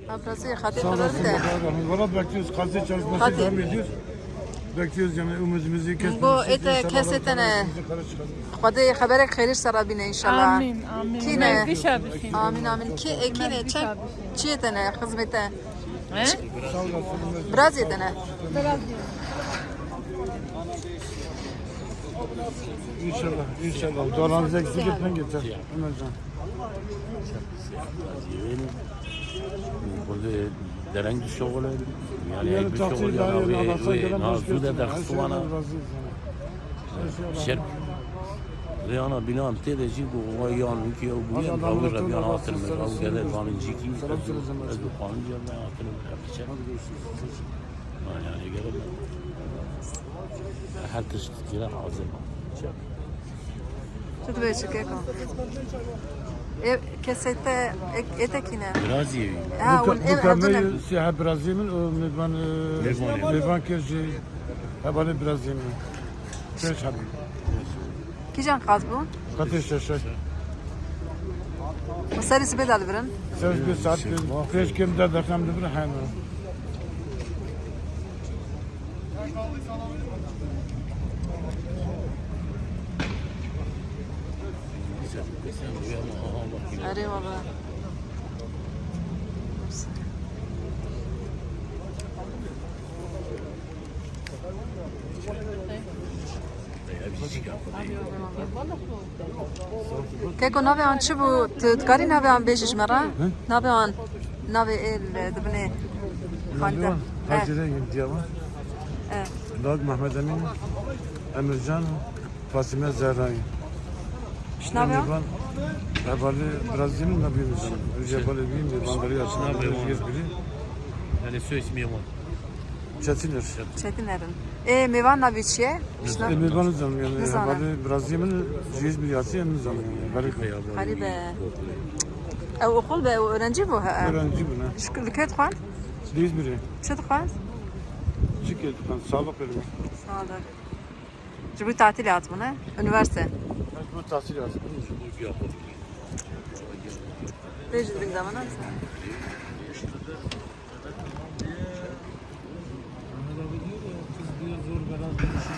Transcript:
Abrası Hatay Sağ kadar olasın. bir de. Valla bekliyoruz. Kalite çalışması Hadi. devam ediyoruz. Bekliyoruz yani umudumuzu kesmiyoruz. Bu ete kesetene. Hadi habere hayır sarabine inşallah. Amin, amin. Kine. Mevdi şabişin. Amin amin. Kine çek. Çiğetene hizmete. He? Sağ olasın. Biraz yedene. Biraz İnşallah. İnşallah. Dualarınızı eksik etmeyin yeter. Ömercan. درنگ شغل یعنی Yani یک شغل tahsil یا dahi نوی Allah'a gelen hoş نازود görsün. در Her şeyden خوانا razıyız yani. شرب ریانا بینام تیده جی بو ویان وکی او بویم Allah راوی Allah ربیان Allah آتر من Allah راو Allah گله Allah قانونجی کی Selam söyleyeceğim ben از sana. دو قانونجی هم آتر من رفت yani گله هر تشت گله حاضر Tut böyle çekeko. Kesete etekine. biraz iyi Ha, Bu ev adına. kamerayı siyah Brazil'in o Medvan Medvan. Medvan kezi Habane Brazil'in. Beş habi. Kijan kaz bu? Katı şaşak. O serisi bedel verin. Seviz bir saat beş kimde dekamdı bir hayma. Arı baba. Keko nave an çi bu? Tkari nave an bejiş mera? Nave an nave el dibine. Halde. Hacire gidiyor ama. Evet. Dağ Mehmet Emin, Emircan, Fasime Zerra'yı. Şu nave an? Ben Habane Brazil'in nabiyimiz. Habane biyim de bandırı açın. Biri. yani su ismi yaman Çetilir. Çetinlerin. Mevan nave çiye? İşte. Emirban'ı zanım yani. Nizane. Habane Brazil'in yüz bir yası emin zanım yani. Garip. Haribe. Ev okul be öğrenci bu ha. Öğrenci bu ne? Şükürlük xwand? Değiz biri. Çi dixwand? Çık sağlık verin. Sağ ol. Ji bu tatil hatibû ne? Üniversite. Bu tahsil yazdım. Bêjî dibin zamana. Zor biraz